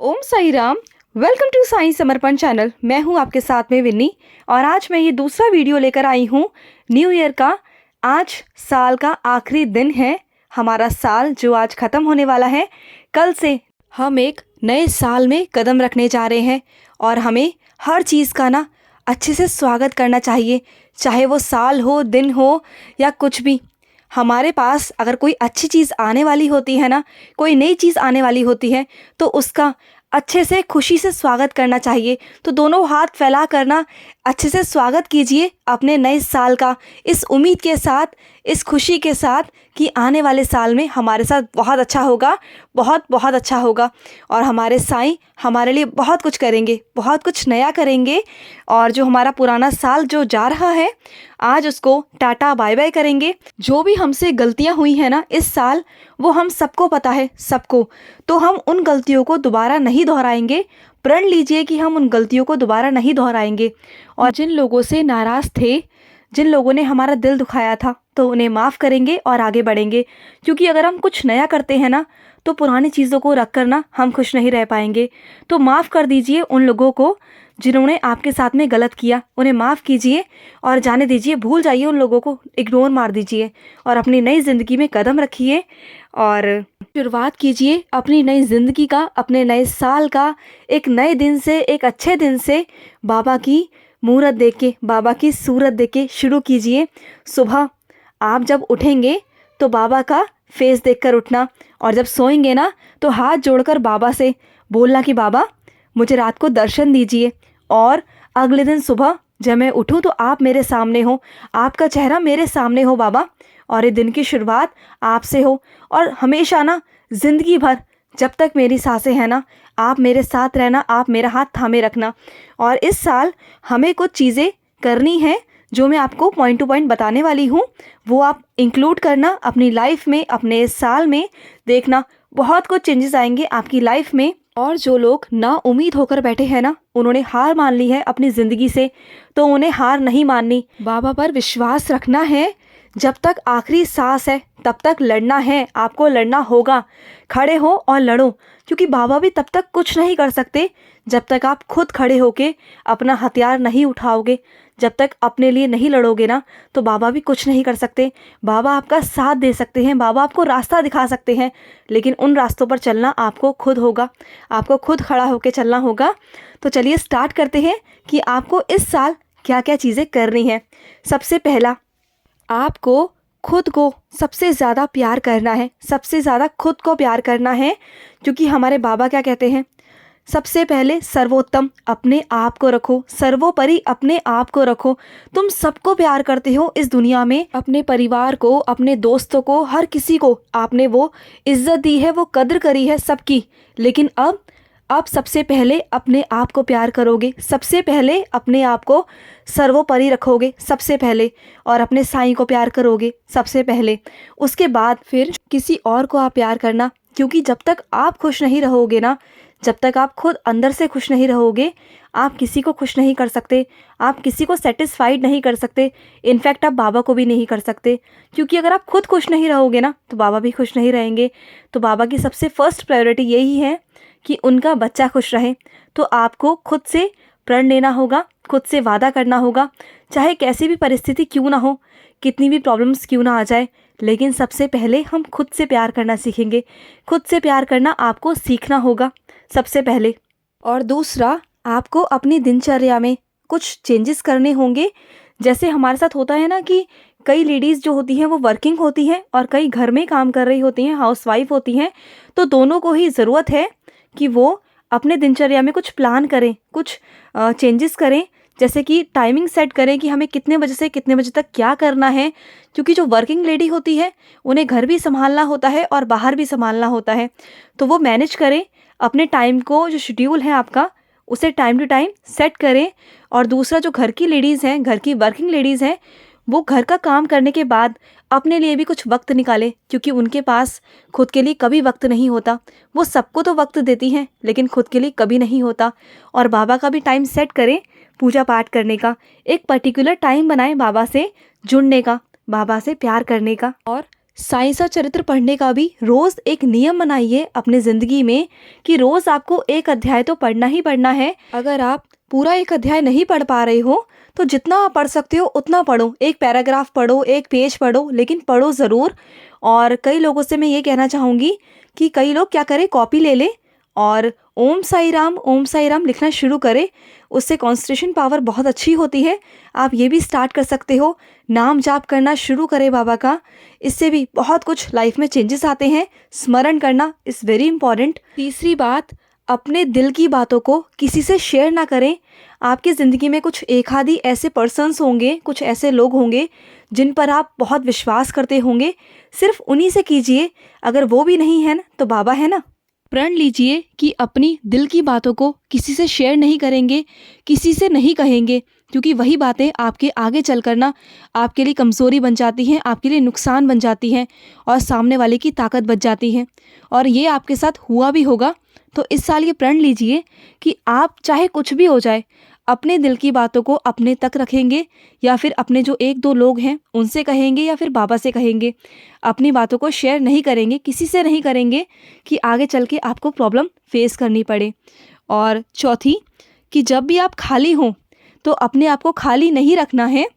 Om Sai Ram. Welcome to Sai Samarpan channel. मैं हूं आपके साथ में विन्नी और आज मैं ये दूसरा वीडियो लेकर आई हूं न्यू ईयर का। आज साल का आखिरी दिन है, हमारा साल जो आज ख़त्म होने वाला है। कल से हम एक नए साल में कदम रखने जा रहे हैं और हमें हर चीज़ का ना अच्छे से स्वागत करना चाहिए, चाहे वो साल हो, दिन हो या कुछ भी। हमारे पास अगर कोई अच्छी चीज़ आने वाली होती है ना, कोई नई चीज़ आने वाली होती है तो उसका अच्छे से खुशी से स्वागत करना चाहिए। तो दोनों हाथ फैला कर ना अच्छे से स्वागत कीजिए अपने नए साल का, इस उम्मीद के साथ, इस खुशी के साथ कि आने वाले साल में हमारे साथ बहुत अच्छा होगा, बहुत बहुत अच्छा होगा और हमारे साईं हमारे लिए बहुत कुछ करेंगे, बहुत कुछ नया करेंगे। और जो हमारा पुराना साल जो जा रहा है, आज उसको टाटा बाय बाय करेंगे। जो भी हमसे गलतियां हुई हैं ना इस साल, वो हम सबको पता है, सबको। तो हम उन गलतियों को दोबारा नहीं दोहराएंगे। प्रण लीजिए कि हम उन गलतियों को दोबारा नहीं दोहराएंगे। और जिन लोगों से नाराज़ थे, जिन लोगों ने हमारा दिल दुखाया था, तो उन्हें माफ़ करेंगे और आगे बढ़ेंगे। क्योंकि अगर हम कुछ नया करते हैं ना, तो पुरानी चीज़ों को रख कर ना हम खुश नहीं रह पाएंगे। तो माफ़ कर दीजिए उन लोगों को जिन्होंने आपके साथ में गलत किया, उन्हें माफ़ कीजिए और जाने दीजिए, भूल जाइए उन लोगों को, इग्नोर मार दीजिए और अपनी नई ज़िंदगी में कदम रखिए और शुरुआत कीजिए अपनी नई ज़िंदगी का, अपने नए साल का, एक नए दिन से, एक अच्छे दिन से। बाबा की मूरत देख के, बाबा की सूरत देख के शुरू कीजिए। सुबह आप जब उठेंगे तो बाबा का फेस देखकर उठना और जब सोएंगे ना तो हाथ जोड़कर बाबा से बोलना कि बाबा मुझे रात को दर्शन दीजिए। और अगले दिन सुबह जब मैं उठूं तो आप मेरे सामने हो, आपका चेहरा मेरे सामने हो बाबा, और ये दिन की शुरुआत आपसे हो। और हमेशा ना ज़िंदगी भर जब तक मेरी सांसें हैं ना, आप मेरे साथ रहना, आप मेरा हाथ थामे रखना। और इस साल हमें कुछ चीज़ें करनी है जो मैं आपको पॉइंट टू पॉइंट बताने वाली हूँ, वो आप इंक्लूड करना अपनी लाइफ में, अपने इस साल में। देखना बहुत कुछ चेंजेस आएंगे आपकी लाइफ में। और जो लोग ना उम्मीद होकर बैठे हैं ना, उन्होंने हार मान ली है अपनी ज़िंदगी से, तो उन्हें हार नहीं माननी। बाबा पर विश्वास रखना है। जब तक आखिरी सांस है तब तक लड़ना है, आपको लड़ना होगा। खड़े हो और लड़ो, क्योंकि बाबा भी तब तक कुछ नहीं कर सकते जब तक आप खुद खड़े होके अपना हथियार नहीं उठाओगे। जब तक अपने लिए नहीं लड़ोगे ना, तो बाबा भी कुछ नहीं कर सकते। बाबा आपका साथ दे सकते हैं, बाबा आपको रास्ता दिखा सकते हैं, लेकिन उन रास्तों पर चलना आपको खुद होगा, आपको खुद खड़ा होकर चलना होगा। तो चलिए स्टार्ट करते हैं कि आपको इस साल क्या क्या चीज़ें करनी है। सबसे पहला, आपको खुद को सबसे ज़्यादा प्यार करना है, सबसे ज़्यादा खुद को प्यार करना है। क्योंकि हमारे बाबा क्या कहते हैं, सबसे पहले सर्वोत्तम अपने आप को रखो, सर्वोपरि अपने आप को रखो। तुम सबको प्यार करते हो इस दुनिया में, अपने परिवार को, अपने दोस्तों को, हर किसी को आपने वो इज्जत दी है, वो कद्र करी है सबकी। लेकिन अब सबसे पहले अपने आप को प्यार करोगे, सबसे पहले अपने आप को सर्वोपरि रखोगे सबसे पहले, और अपने साईं को प्यार करोगे सबसे पहले। उसके बाद फिर किसी और को आप प्यार करना। क्योंकि जब तक आप खुश नहीं रहोगे ना, जब तक आप खुद अंदर से खुश नहीं रहोगे, आप किसी को खुश नहीं कर सकते, आप किसी को सेटिस्फाइड नहीं कर सकते। इनफैक्ट आप बाबा को भी नहीं कर सकते। क्योंकि अगर आप खुद खुश नहीं रहोगे ना, तो बाबा भी खुश नहीं रहेंगे। तो बाबा की सबसे फर्स्ट प्रायोरिटी यही है कि उनका बच्चा खुश रहे। तो आपको खुद से प्रण लेना होगा, खुद से वादा करना होगा, चाहे कैसी भी परिस्थिति क्यों ना हो, कितनी भी प्रॉब्लम्स क्यों ना आ जाए, लेकिन सबसे पहले हम खुद से प्यार करना सीखेंगे। खुद से प्यार करना आपको सीखना होगा सबसे पहले। और दूसरा, आपको अपनी दिनचर्या में कुछ चेंजेस करने होंगे। जैसे हमारे साथ होता है ना कि कई लेडीज़ जो होती हैं वो वर्किंग होती हैं और कई घर में काम कर रही होती हैं, हाउसवाइफ होती हैं। तो दोनों को ही ज़रूरत है कि वो अपने दिनचर्या में कुछ प्लान करें, कुछ चेंजेस करें। जैसे कि टाइमिंग सेट करें कि हमें कितने बजे से कितने बजे तक क्या करना है। क्योंकि जो वर्किंग लेडी होती है, उन्हें घर भी संभालना होता है और बाहर भी संभालना होता है। तो वो मैनेज करें अपने टाइम को, जो शेड्यूल है आपका, उसे टाइम टू टाइम सेट करें। और दूसरा, जो घर की लेडीज़ हैं, घर की वर्किंग लेडीज़ हैं, वो घर का काम करने के बाद अपने लिए भी कुछ वक्त निकालें। क्योंकि उनके पास खुद के लिए कभी वक्त नहीं होता। वो सबको तो वक्त देती हैं, लेकिन खुद के लिए कभी नहीं होता। और बाबा का भी टाइम सेट करें पूजा पाठ करने का। एक पर्टिकुलर टाइम बनाएं बाबा से जुड़ने का, बाबा से प्यार करने का। और साइंस और चरित्र पढ़ने का भी रोज़ एक नियम बनाइए अपने ज़िंदगी में कि रोज़ आपको एक अध्याय तो पढ़ना ही पढ़ना है। अगर आप पूरा एक अध्याय नहीं पढ़ पा रहे हो तो जितना आप पढ़ सकते हो उतना पढ़ो, एक पैराग्राफ पढ़ो, एक पेज पढ़ो, लेकिन पढ़ो ज़रूर। और कई लोगों से मैं ये कहना चाहूँगी कि कई लोग क्या करें, कॉपी ले लें और ओम साई राम लिखना शुरू करें। उससे कॉन्सेंट्रेशन पावर बहुत अच्छी होती है। आप ये भी स्टार्ट कर सकते हो, नाम जाप करना शुरू करें बाबा का। इससे भी बहुत कुछ लाइफ में चेंजेस आते हैं। स्मरण करना इज़ वेरी इंपॉर्टेंट। तीसरी बात, अपने दिल की बातों को किसी से शेयर ना करें। आपकी ज़िंदगी में कुछ एक आधी ऐसे पर्सन्स होंगे, कुछ ऐसे लोग होंगे जिन पर आप बहुत विश्वास करते होंगे, सिर्फ उन्हीं से कीजिए। अगर वो भी नहीं है ना तो बाबा है ना। प्रण लीजिए कि अपनी दिल की बातों को किसी से शेयर नहीं करेंगे, किसी से नहीं कहेंगे, क्योंकि वही बातें आपके आगे चल कर ना आपके लिए कमज़ोरी बन जाती हैं, आपके लिए नुकसान बन जाती हैं और सामने वाले की ताकत बच जाती है। और ये आपके साथ हुआ भी होगा। तो इस साल ये प्रण लीजिए कि आप चाहे कुछ भी हो जाए, अपने दिल की बातों को अपने तक रखेंगे, या फिर अपने जो एक दो लोग हैं उनसे कहेंगे, या फिर बाबा से कहेंगे। अपनी बातों को शेयर नहीं करेंगे, किसी से नहीं करेंगे कि आगे चल के आपको प्रॉब्लम फेस करनी पड़े। और चौथी, कि जब भी आप खाली हों तो अपने आप को खाली नहीं रखना है।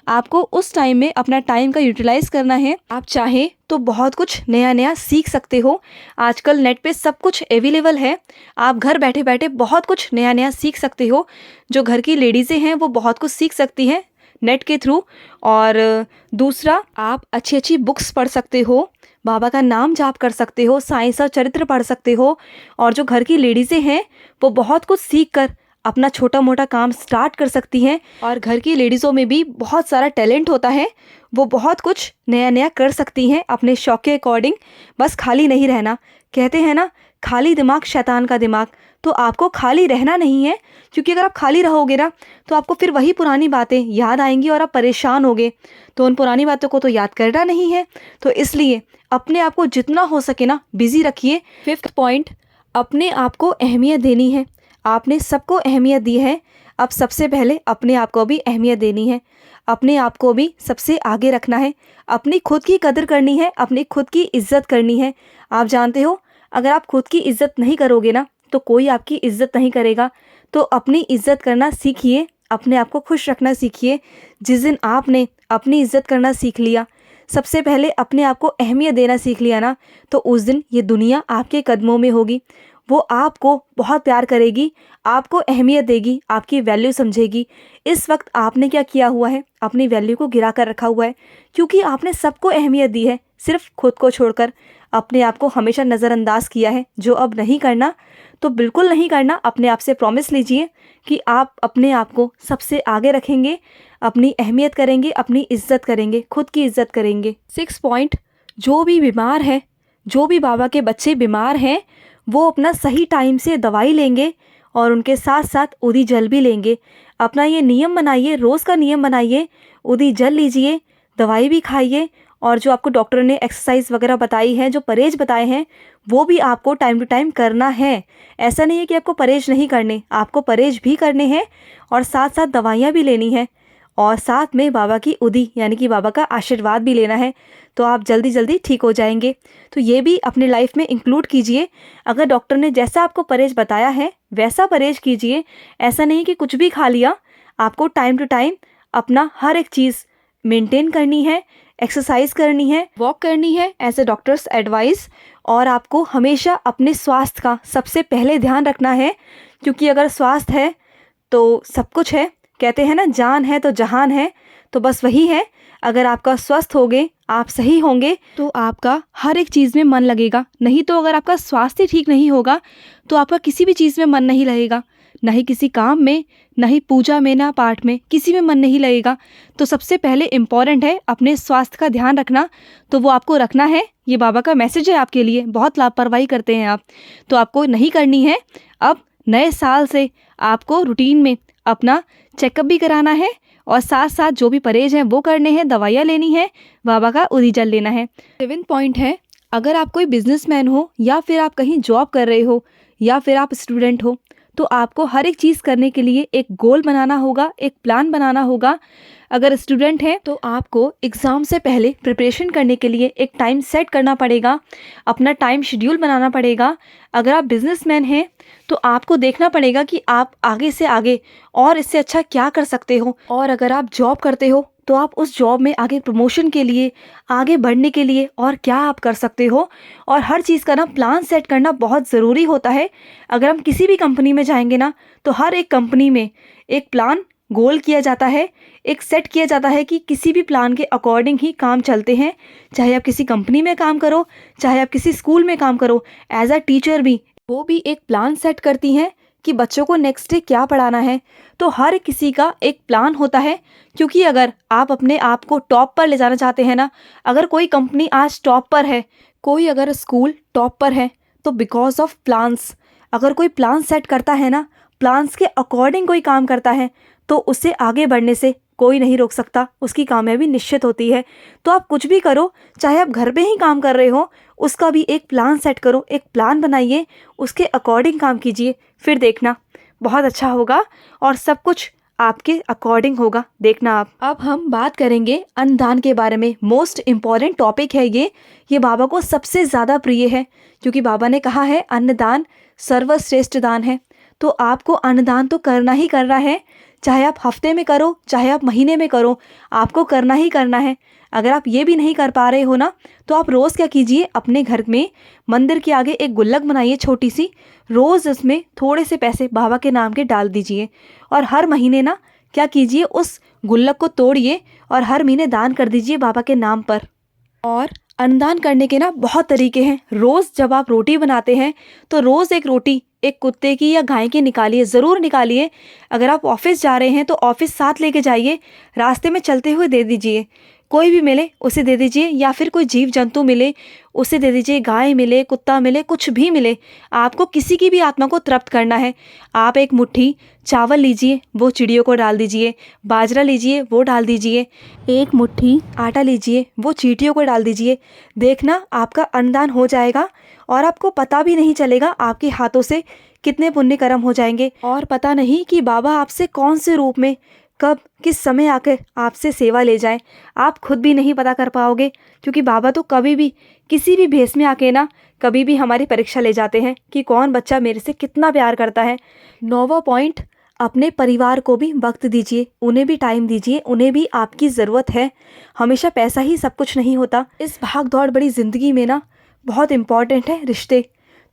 आपको उस टाइम में अपना टाइम का यूटिलाइज़ करना है। आप चाहे तो बहुत कुछ नया नया सीख सकते हो। आजकल नेट पे सब कुछ अवेलेबल है। आप घर बैठे बैठे बहुत कुछ नया नया सीख सकते हो। जो घर की लेडीज़ें हैं वो बहुत कुछ सीख सकती हैं नेट के थ्रू। और दूसरा, आप अच्छी अच्छी बुक्स पढ़ सकते हो, बाबा का नाम जाप कर सकते हो, साइंस और चरित्र पढ़ सकते हो। और जो घर की लेडीज़ें हैं वो बहुत कुछ सीख कर अपना छोटा मोटा काम स्टार्ट कर सकती हैं। और घर की लेडीज़ों में भी बहुत सारा टैलेंट होता है, वो बहुत कुछ नया नया कर सकती हैं अपने शौक के अकॉर्डिंग। बस खाली नहीं रहना। कहते हैं ना, खाली दिमाग शैतान का दिमाग। तो आपको खाली रहना नहीं है, क्योंकि अगर आप खाली रहोगे ना तो आपको फिर वही पुरानी बातें याद आएंगी और आप परेशान होगे। तो उन पुरानी बातों को तो याद करना नहीं है। तो इसलिए अपने आप को जितना हो सके ना बिजी रखिए। 5th पॉइंट, अपने आप को अहमियत देनी है। आपने सबको अहमियत दी है, अब सबसे पहले अपने आप को भी अहमियत देनी है। अपने आप को भी सबसे आगे रखना है। अपनी खुद की कदर करनी है, अपनी खुद की इज्जत करनी है। आप जानते हो, अगर आप खुद की इज्जत नहीं करोगे ना तो कोई आपकी इज्जत नहीं करेगा। तो अपनी इज्जत करना सीखिए, अपने आप को खुश रखना सीखिए। जिस दिन आपने अपनी इज्जत करना सीख लिया, सबसे पहले अपने आप को अहमियत देना सीख लिया ना, तो उस दिन ये दुनिया आपके कदमों में होगी। वो आपको बहुत प्यार करेगी, आपको अहमियत देगी, आपकी वैल्यू समझेगी। इस वक्त आपने क्या किया हुआ है, अपनी वैल्यू को गिरा कर रखा हुआ है, क्योंकि आपने सबको अहमियत दी है, सिर्फ खुद को छोड़कर अपने आप को हमेशा नज़रअंदाज किया है। जो अब नहीं करना तो बिल्कुल नहीं करना। अपने आप से प्रॉमिस लीजिए कि आप अपने आप को सबसे आगे रखेंगे, अपनी अहमियत करेंगे, अपनी इज्जत करेंगे, खुद की इज्जत करेंगे। 6 पॉइंट, जो भी बीमार है, जो भी बाबा के बच्चे बीमार हैं, वो अपना सही टाइम से दवाई लेंगे और उनके साथ साथ उदी जल भी लेंगे। अपना ये नियम बनाइए, रोज़ का नियम बनाइए, उदी जल लीजिए, दवाई भी खाइए। और जो आपको डॉक्टर ने एक्सरसाइज वगैरह बताई है, जो परहेज बताए हैं, वो भी आपको टाइम टू टाइम करना है। ऐसा नहीं है कि आपको परहेज नहीं करने, आपको परहेज भी करने हैं और साथ साथ दवाइयाँ भी लेनी है। और साथ में बाबा की उदी यानी कि बाबा का आशीर्वाद भी लेना है। तो आप जल्दी जल्दी ठीक हो जाएंगे। तो ये भी अपने लाइफ में इंक्लूड कीजिए। अगर डॉक्टर ने जैसा आपको परहेज बताया है वैसा परहेज कीजिए। ऐसा नहीं कि कुछ भी खा लिया। आपको टाइम टू टाइम अपना हर एक चीज़ मेंटेन करनी है, एक्सरसाइज करनी है, वॉक करनी है एज ए डॉक्टर्स एडवाइस। और आपको हमेशा अपने स्वास्थ्य का सबसे पहले ध्यान रखना है, क्योंकि अगर स्वास्थ्य है तो सब कुछ है। कहते हैं ना, जान है तो जहान है, तो बस वही है। अगर आपका स्वस्थ होगे, आप सही होंगे, तो आपका हर एक चीज़ में मन लगेगा। नहीं तो अगर आपका स्वास्थ्य ठीक नहीं होगा तो आपका किसी भी चीज़ में मन नहीं लगेगा, ना ही किसी काम में, ना ही पूजा में, ना पाठ में, किसी में मन नहीं लगेगा। तो सबसे पहले इम्पॉर्टेंट है अपने स्वास्थ्य का ध्यान रखना। तो वो आपको रखना है। ये बाबा का मैसेज है आपके लिए। बहुत लापरवाही करते हैं आप, तो आपको नहीं करनी है। अब नए साल से आपको रूटीन में अपना चेकअप भी कराना है और साथ साथ जो भी परहेज हैं वो करने हैं, दवाइयाँ लेनी है, बाबा का उदी जल लेना है। 7 पॉइंट है, अगर आप कोई बिजनेसमैन हो या फिर आप कहीं जॉब कर रहे हो या फिर आप स्टूडेंट हो, तो आपको हर एक चीज़ करने के लिए एक गोल बनाना होगा, एक प्लान बनाना होगा। अगर स्टूडेंट हैं तो आपको एग्ज़ाम से पहले प्रिपरेशन करने के लिए एक टाइम सेट करना पड़ेगा, अपना टाइम शेड्यूल बनाना पड़ेगा। अगर आप बिजनेसमैन हैं तो आपको देखना पड़ेगा कि आप आगे से आगे और इससे अच्छा क्या कर सकते हो। और अगर आप जॉब करते हो तो आप उस जॉब में आगे प्रमोशन के लिए, आगे बढ़ने के लिए और क्या आप कर सकते हो। और हर चीज़ का ना प्लान सेट करना बहुत ज़रूरी होता है। अगर हम किसी भी कंपनी में जाएंगे ना तो हर एक कंपनी में एक प्लान गोल किया जाता है, एक सेट किया जाता है कि किसी भी प्लान के अकॉर्डिंग ही काम चलते हैं। चाहे आप किसी कंपनी में काम करो, चाहे आप किसी स्कूल में काम करो, एज अ टीचर भी वो भी एक प्लान सेट करती हैं कि बच्चों को नेक्स्ट डे क्या पढ़ाना है। तो हर किसी का एक प्लान होता है, क्योंकि अगर आप अपने आप को टॉप पर ले जाना चाहते हैं ना, अगर कोई कंपनी आज टॉप पर है, कोई अगर स्कूल टॉप पर है, तो बिकॉज ऑफ प्लान्स। अगर कोई प्लान सेट करता है ना, प्लान्स के अकॉर्डिंग कोई काम करता है, तो उसे आगे बढ़ने से कोई नहीं रोक सकता, उसकी कामयाबी निश्चित होती है। तो आप कुछ भी करो, चाहे आप घर पे ही काम कर रहे हो, उसका भी एक प्लान सेट करो, एक प्लान बनाइए, उसके अकॉर्डिंग काम कीजिए, फिर देखना बहुत अच्छा होगा और सब कुछ आपके अकॉर्डिंग होगा, देखना आप। अब हम बात करेंगे अन्नदान के बारे में। मोस्ट इम्पॉर्टेंट टॉपिक है ये बाबा को सबसे ज़्यादा प्रिय है, क्योंकि बाबा ने कहा है अन्नदान सर्वश्रेष्ठ दान है। तो आपको अन्नदान तो करना ही करना है, चाहे आप हफ्ते में करो, चाहे आप महीने में करो, आपको करना ही करना है। अगर आप ये भी नहीं कर पा रहे हो ना, तो आप रोज़ क्या कीजिए, अपने घर में मंदिर के आगे एक गुल्लक बनाइए छोटी सी, रोज़ उसमें थोड़े से पैसे बाबा के नाम के डाल दीजिए। और हर महीने ना क्या कीजिए, उस गुल्लक को तोड़िए और हर महीने दान कर दीजिए बाबा के नाम पर। और अन्नदान करने के ना बहुत तरीके हैं। रोज़ जब आप रोटी बनाते हैं तो रोज़ एक रोटी एक कुत्ते की या गाय की निकालिए, ज़रूर निकालिए। अगर आप ऑफिस जा रहे हैं तो ऑफिस साथ लेके जाइए, रास्ते में चलते हुए दे दीजिए। कोई भी मिले उसे दे दीजिए, या फिर कोई जीव जंतु मिले उसे दे दीजिए, गाय मिले, कुत्ता मिले, कुछ भी मिले। आपको किसी की भी आत्मा को तृप्त करना है। आप एक मुट्ठी चावल लीजिए, वो चिड़ियों को डाल दीजिए। बाजरा लीजिए, वो डाल दीजिए। एक मुट्ठी आटा लीजिए, वो चींटियों को डाल दीजिए। देखना आपका अन्नदान हो जाएगा और आपको पता भी नहीं चलेगा आपके हाथों से कितने पुण्य कर्म हो जाएंगे। और पता नहीं कि बाबा आपसे कौन से रूप में, कब, किस समय आकर आपसे सेवा ले जाए, आप खुद भी नहीं पता कर पाओगे। क्योंकि बाबा तो कभी भी किसी भी भेष में आके ना कभी भी हमारी परीक्षा ले जाते हैं कि कौन बच्चा मेरे से कितना प्यार करता है। 9वां पॉइंट, अपने परिवार को भी वक्त दीजिए, उन्हें भी टाइम दीजिए, उन्हें भी आपकी ज़रूरत है। हमेशा पैसा ही सब कुछ नहीं होता। इस भाग दौड़ बड़ी ज़िंदगी में ना बहुत इम्पॉर्टेंट है रिश्ते।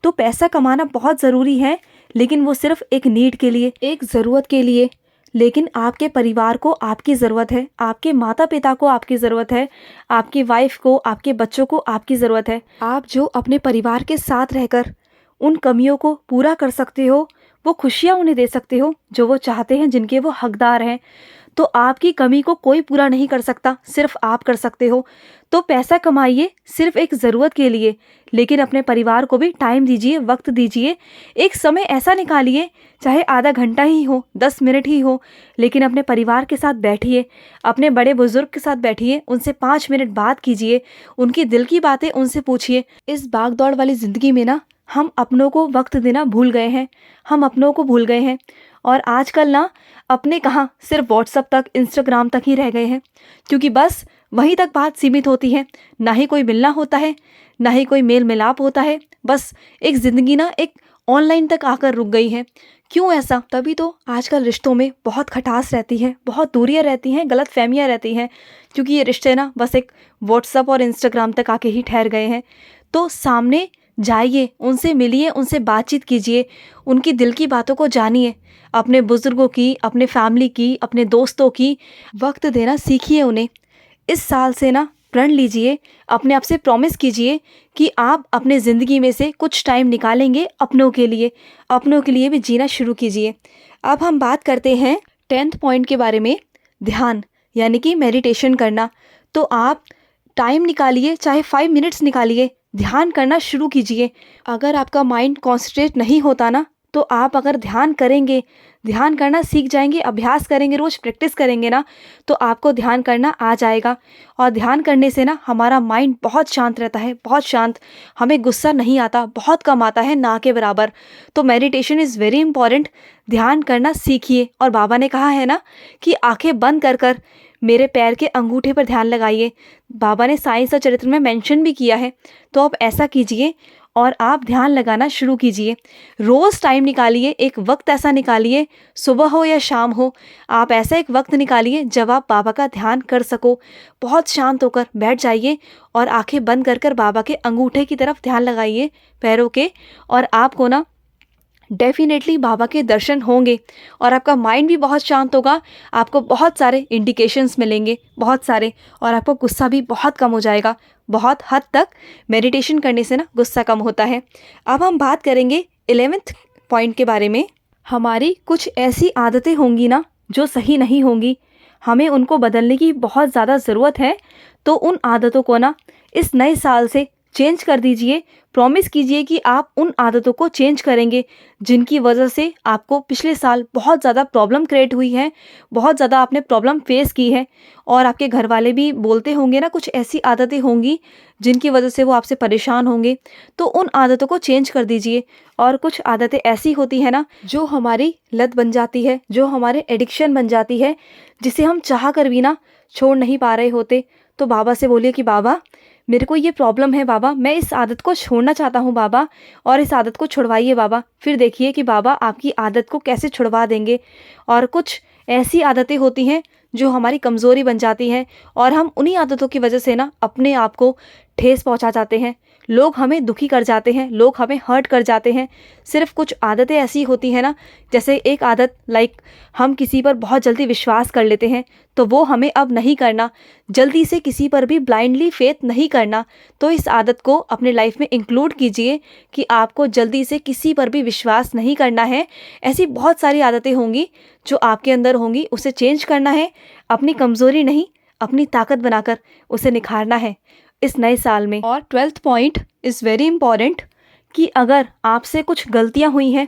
तो पैसा कमाना बहुत ज़रूरी है, लेकिन वो सिर्फ एक नीड के लिए, एक ज़रूरत के लिए। लेकिन आपके परिवार को आपकी ज़रूरत है, आपके माता पिता को आपकी ज़रूरत है, आपकी वाइफ को, आपके बच्चों को आपकी ज़रूरत है। आप जो अपने परिवार के साथ रहकर उन कमियों को पूरा कर सकते हो, वो खुशियाँ उन्हें दे सकते हो जो वो चाहते हैं, जिनके वो हकदार हैं। तो आपकी कमी को कोई पूरा नहीं कर सकता, सिर्फ आप कर सकते हो। तो पैसा कमाइए सिर्फ एक ज़रूरत के लिए, लेकिन अपने परिवार को भी टाइम दीजिए, वक्त दीजिए। एक समय ऐसा निकालिए, चाहे आधा घंटा ही हो, 10 मिनट ही हो, लेकिन अपने परिवार के साथ बैठिए, अपने बड़े बुजुर्ग के साथ बैठिए, उनसे 5 मिनट बात कीजिए, उनकी दिल की बातें उनसे पूछिए। इस भाग दौड़ वाली ज़िंदगी में ना हम अपनों को वक्त देना भूल गए हैं, हम अपनों को भूल गए हैं। और आजकल ना अपने कहाँ, सिर्फ व्हाट्सएप तक, इंस्टाग्राम तक ही रह गए हैं, क्योंकि बस वहीं तक बात सीमित होती है। ना ही कोई मिलना होता है, ना ही कोई मेल मिलाप होता है। बस एक ज़िंदगी ना एक ऑनलाइन तक आकर रुक गई है। क्यों ऐसा? तभी तो आजकल रिश्तों में बहुत खटास रहती है, बहुत दूरियां रहती हैं, गलत फहमियाँ रहती हैं, क्योंकि ये रिश्ते ना बस एक व्हाट्सएप और इंस्टाग्राम तक आके ही ठहर गए हैं। तो सामने जाइए, उनसे मिलिए, उनसे बातचीत कीजिए, उनकी दिल की बातों को जानिए। अपने बुज़ुर्गों की, अपने फैमिली की, अपने दोस्तों की वक्त देना सीखिए उन्हें। इस साल से ना प्रण लीजिए, अपने आप से प्रॉमिस कीजिए कि आप अपने ज़िंदगी में से कुछ टाइम निकालेंगे अपनों के लिए, अपनों के लिए भी जीना शुरू कीजिए। अब हम बात करते हैं 10th पॉइंट के बारे में, ध्यान यानी कि मेडिटेशन करना। तो आप टाइम निकालिए, चाहे 5 मिनट्स निकालिए, ध्यान करना शुरू कीजिए। अगर आपका माइंड कॉन्सेंट्रेट नहीं होता ना, तो आप अगर ध्यान करेंगे, ध्यान करना सीख जाएंगे, अभ्यास करेंगे, रोज़ प्रैक्टिस करेंगे ना, तो आपको ध्यान करना आ जाएगा। और ध्यान करने से ना हमारा माइंड बहुत शांत रहता है, बहुत शांत। हमें गुस्सा नहीं आता, बहुत कम आता है, ना के बराबर। तो मेडिटेशन इज़ वेरी इंपॉर्टेंट। ध्यान करना सीखिए। और बाबा ने कहा है ना कि आंखें बंद कर कर मेरे पैर के अंगूठे पर ध्यान लगाइए। बाबा ने साइंस और चरित्र में मेंशन भी किया है। तो आप ऐसा कीजिए और आप ध्यान लगाना शुरू कीजिए। रोज़ टाइम निकालिए, एक वक्त ऐसा निकालिए, सुबह हो या शाम हो, आप ऐसा एक वक्त निकालिए जब आप बाबा का ध्यान कर सको। बहुत शांत होकर बैठ जाइए और आंखें बंद कर कर बाबा के अंगूठे की तरफ ध्यान लगाइए, पैरों के। और आपको ना डेफिनेटली बाबा के दर्शन होंगे और आपका माइंड भी बहुत शांत होगा। आपको बहुत सारे इंडिकेशंस मिलेंगे, बहुत सारे। और आपको गुस्सा भी बहुत कम हो जाएगा। बहुत हद तक मेडिटेशन करने से ना गुस्सा कम होता है। अब हम बात करेंगे 11th पॉइंट के बारे में। हमारी कुछ ऐसी आदतें होंगी ना जो सही नहीं होंगी, हमें उनको बदलने की बहुत ज़्यादा ज़रूरत है। तो उन आदतों को ना इस नए साल से चेंज कर दीजिए। प्रॉमिस कीजिए कि आप उन आदतों को चेंज करेंगे जिनकी वजह से आपको पिछले साल बहुत ज़्यादा प्रॉब्लम क्रिएट हुई है, बहुत ज़्यादा आपने प्रॉब्लम फेस की है। और आपके घर वाले भी बोलते होंगे ना, कुछ ऐसी आदतें होंगी जिनकी वजह से वो आपसे परेशान होंगे। तो उन आदतों को चेंज कर दीजिए। और कुछ आदतें ऐसी होती है ना जो हमारी लत बन जाती है, जो हमारे एडिक्शन बन जाती है, जिसे हम चाह कर भी ना छोड़ नहीं पा रहे होते। तो बाबा से बोलिए कि बाबा मेरे को ये प्रॉब्लम है बाबा, मैं इस आदत को छोड़ना चाहता हूँ बाबा, और इस आदत को छुड़वाइए बाबा। फिर देखिए कि बाबा आपकी आदत को कैसे छुड़वा देंगे। और कुछ ऐसी आदतें होती हैं जो हमारी कमज़ोरी बन जाती हैं और हम उन्हीं आदतों की वजह से ना अपने आप को ठेस पहुंचा जाते हैं। लोग हमें दुखी कर जाते हैं, लोग हमें हर्ट कर जाते हैं। सिर्फ कुछ आदतें ऐसी होती हैं ना, जैसे एक आदत लाइक हम किसी पर बहुत जल्दी विश्वास कर लेते हैं, तो वो हमें अब नहीं करना। जल्दी से किसी पर भी ब्लाइंडली फेथ नहीं करना। तो इस आदत को अपने लाइफ में इंक्लूड कीजिए कि आपको जल्दी से किसी पर भी विश्वास नहीं करना है। ऐसी बहुत सारी आदतें होंगी जो आपके अंदर होंगी, उसे चेंज करना है। अपनी कमज़ोरी नहीं, अपनी ताकत बनाकर उसे निखारना है इस नए साल में। और 12th point is very important कि अगर आपसे कुछ गलतियां हुई हैं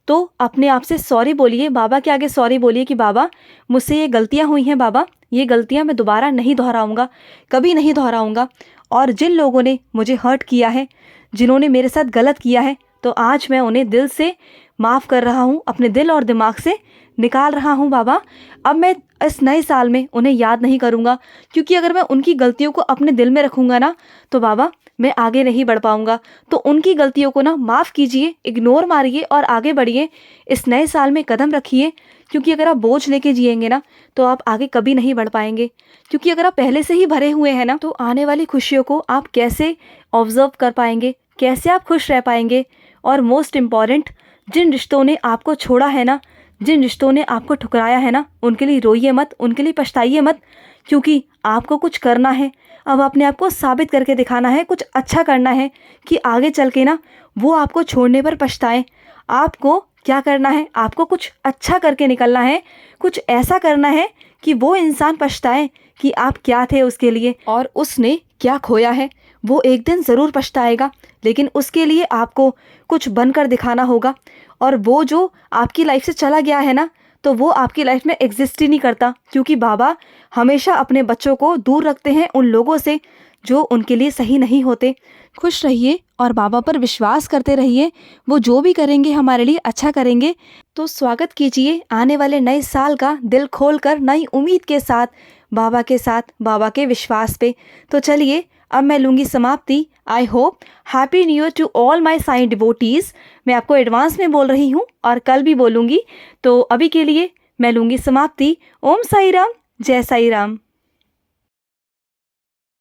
तो अपने आप से सॉरी बोलिए। बाबा के आगे सॉरी बोलिए कि बाबा मुझसे ये गलतियां हुई हैं, बाबा ये गलतियां मैं दोबारा नहीं दोहराऊंगा, कभी नहीं दोहराऊंगा। और जिन लोगों ने मुझे हर्ट किया है, जिन्होंने मेरे साथ गलत किया है, तो आज मैं उन्हें दिल से माफ़ कर रहा हूँ, अपने दिल और दिमाग से निकाल रहा हूँ बाबा। अब मैं इस नए साल में उन्हें याद नहीं करूँगा, क्योंकि अगर मैं उनकी गलतियों को अपने दिल में रखूँगा ना, तो बाबा मैं आगे नहीं बढ़ पाऊँगा। तो उनकी गलतियों को ना माफ़ कीजिए, इग्नोर मारिए और आगे बढ़िए। इस नए साल में कदम रखिए, क्योंकि अगर आप बोझ लेके जिएंगे ना तो आप आगे कभी नहीं बढ़ पाएंगे। क्योंकि अगर आप पहले से ही भरे हुए हैं ना, तो आने वाली खुशियों को आप कैसे ऑब्जर्व कर पाएंगे, कैसे आप खुश रह पाएंगे। और मोस्ट इम्पॉर्टेंट, जिन रिश्तों ने आपको छोड़ा है ना, जिन रिश्तों ने आपको ठुकराया है ना, उनके लिए रोइए मत, उनके लिए पछताइए मत। क्योंकि आपको कुछ करना है, अब अपने आप को साबित करके दिखाना है, कुछ अच्छा करना है कि आगे चल के ना वो आपको छोड़ने पर पछताए। आपको क्या करना है, आपको कुछ अच्छा करके निकलना है, कुछ ऐसा करना है कि वो इंसान पछताए कि आप क्या थे उसके लिए और उसने क्या खोया है। वो एक दिन ज़रूर पछताएगा, लेकिन उसके लिए आपको कुछ बनकर दिखाना होगा। और वो जो आपकी लाइफ से चला गया है ना, तो वो आपकी लाइफ में एग्जिस्ट ही नहीं करता, क्योंकि बाबा हमेशा अपने बच्चों को दूर रखते हैं उन लोगों से जो उनके लिए सही नहीं होते। खुश रहिए और बाबा पर विश्वास करते रहिए, वो जो भी करेंगे हमारे लिए अच्छा करेंगे। तो स्वागत कीजिए आने वाले नए साल का दिल खोल कर, नई उम्मीद के साथ, बाबा के साथ, बाबा के विश्वास पे। तो चलिए अब मैं लूँगी समाप्ति। I hope happy new year to all my Sai devotees. मैं आपको एडवांस में बोल रही हूँ और कल भी बोलूँगी। तो अभी के लिए मैं लूँगी समाप्ति। ओम साई राम, जय साई राम।